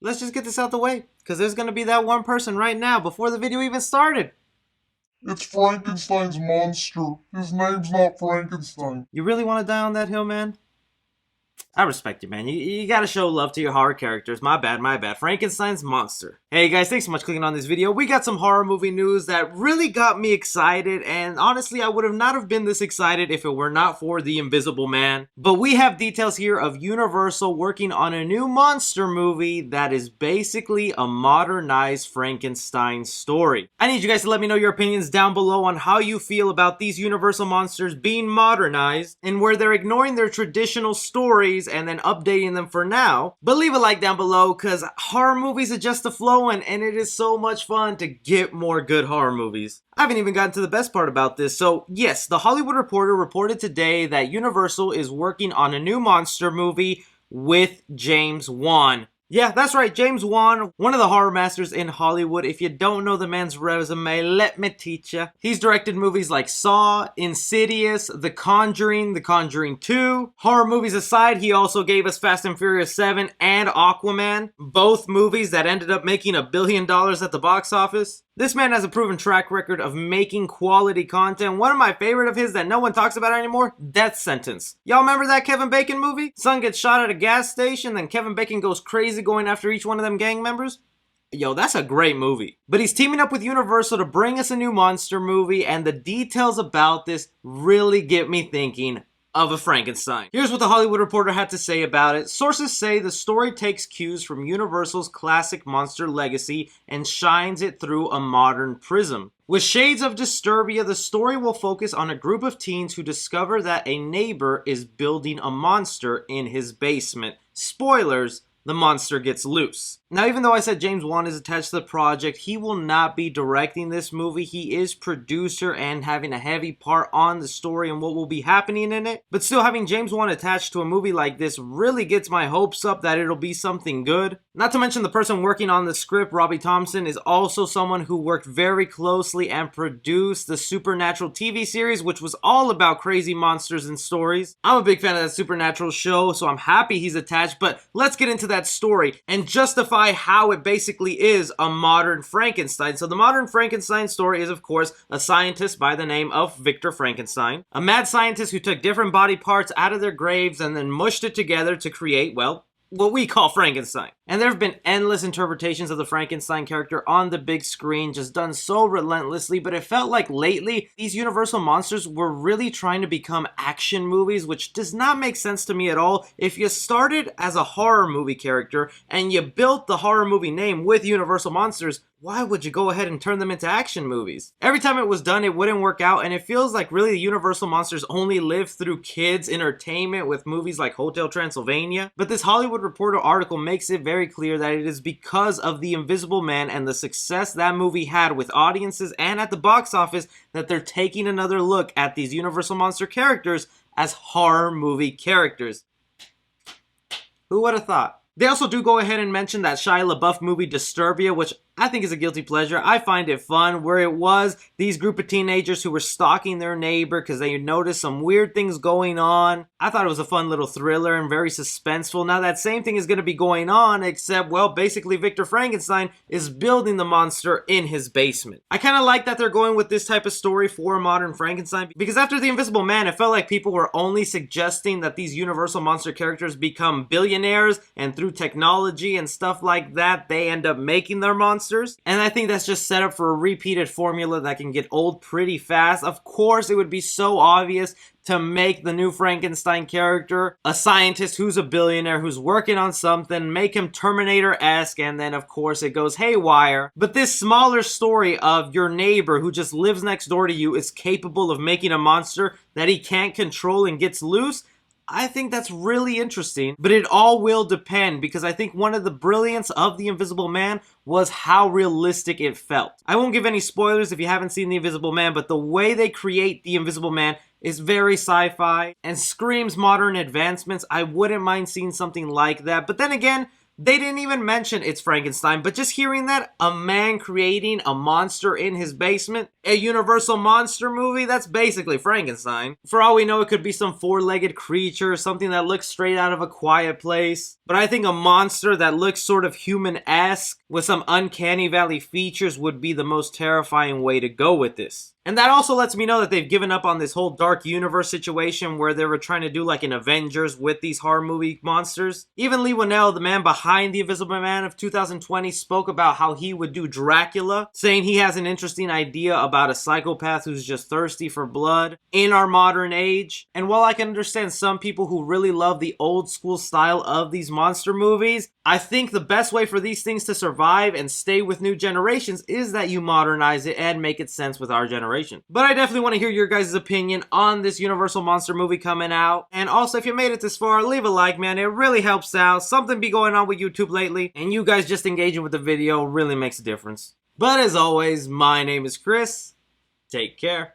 let's just get this out the way, because there's going to be that one person right now before the video even started. It's Frankenstein's monster. His name's not Frankenstein. You really want to die on that hill, man? I respect you, man. You gotta show love to your horror characters. My bad, my bad. Frankenstein's monster. Hey guys, thanks so much for clicking on this video. We got some horror movie news that really got me excited, and honestly, I would have not have been this excited if it were not for The Invisible Man. But we have details here of Universal working on a new monster movie that is basically a modernized Frankenstein story. I need you guys to let me know your opinions down below on how you feel about these Universal monsters being modernized and where they're ignoring their traditional stories and then updating them for now. But leave a like down below, because horror movies are just a flowing, and it is so much fun to get more good horror movies. I haven't even gotten to the best part about this. So yes, The Hollywood Reporter reported today that Universal is working on a new monster movie with James Wan. Yeah, that's right, James Wan, one of the horror masters in Hollywood. If you don't know the man's resume, let me teach ya. He's directed movies like Saw, Insidious, The Conjuring 2. Horror movies aside, he also gave us Fast and Furious 7 and Aquaman, both movies that ended up making $1 billion at the box office. This man has a proven track record of making quality content. One of my favorite of his that no one talks about anymore, Death Sentence. Y'all remember that Kevin Bacon movie? Son gets shot at a gas station, then Kevin Bacon goes crazy going after each one of them gang members? Yo, that's a great movie. But he's teaming up with Universal to bring us a new monster movie, and the details about this really get me thinking of a Frankenstein. Here's what The Hollywood Reporter had to say about it. Sources say the story takes cues from Universal's classic monster legacy and shines it through a modern prism. With shades of Disturbia, the story will focus on a group of teens who discover that a neighbor is building a monster in his basement. Spoilers, the monster gets loose. Now, even though I said James Wan is attached to the project, he will not be directing this movie. He is producer and having a heavy part on the story and what will be happening in it. But still, having James Wan attached to a movie like this really gets my hopes up that it'll be something good. Not to mention the person working on the script, Robbie Thompson, is also someone who worked very closely and produced the Supernatural TV series, which was all about crazy monsters and stories. I'm a big fan of that Supernatural show, so I'm happy he's attached, but let's get into that story and justify how it basically is a modern Frankenstein. So the modern Frankenstein story is, of course, a scientist by the name of Victor Frankenstein, a mad scientist who took different body parts out of their graves and then mushed it together to create, well, what we call Frankenstein. And there have been endless interpretations of the Frankenstein character on the big screen, just done so relentlessly, but it felt like lately these Universal monsters were really trying to become action movies, which does not make sense to me at all. If you started as a horror movie character and you built the horror movie name with Universal monsters, why would you go ahead and turn them into action movies? Every time it was done, it wouldn't work out, and it feels like really the Universal monsters only live through kids' entertainment with movies like Hotel Transylvania. But this Hollywood Reporter article makes it very clear that it is because of The Invisible Man and the success that movie had with audiences and at the box office that they're taking another look at these Universal monster characters as horror movie characters. Who would have thought? They also do go ahead and mention that Shia LaBeouf movie Disturbia, which I think is a guilty pleasure. I find it fun, where it was these group of teenagers who were stalking their neighbor because they noticed some weird things going on. I thought it was a fun little thriller and very suspenseful. Now that same thing is going to be going on, except, well, basically Victor Frankenstein is building the monster in his basement. I kind of like that they're going with this type of story for a modern Frankenstein, because after The Invisible Man, it felt like people were only suggesting that these Universal monster characters become billionaires, and through technology and stuff like that, they end up making their monsters. And I think that's just set up for a repeated formula that can get old pretty fast. Of course, it would be so obvious to make the new Frankenstein character a scientist who's a billionaire, who's working on something, make him Terminator-esque, and then of course it goes haywire. But this smaller story of your neighbor who just lives next door to you is capable of making a monster that he can't control and gets loose, I think that's really interesting, but it all will depend, because I think one of the brilliance of The Invisible Man was how realistic it felt. I won't give any spoilers if you haven't seen The Invisible Man, but the way they create The Invisible Man is very sci-fi and screams modern advancements. I wouldn't mind seeing something like that, but then again, they didn't even mention it's Frankenstein, but just hearing that, a man creating a monster in his basement, a Universal monster movie, that's basically Frankenstein. For all we know, it could be some four-legged creature, something that looks straight out of A Quiet Place. But I think a monster that looks sort of human-esque with some uncanny valley features would be the most terrifying way to go with this. And that also lets me know that they've given up on this whole dark universe situation where they were trying to do like an Avengers with these horror movie monsters. Even Lee Winnell, the man behind The Invisible Man of 2020, spoke about how he would do Dracula, saying he has an interesting idea about a psychopath who's just thirsty for blood in our modern age. And while I can understand some people who really love the old school style of these monster movies, I think the best way for these things to survive and stay with new generations is that you modernize it and make it sense with our generation. But I definitely want to hear your guys' opinion on this Universal monster movie coming out. And also, if you made it this far, leave a like, man. It really helps out. Something be going on with YouTube lately, and you guys just engaging with the video really makes a difference. But as always, my name is Chris. Take care.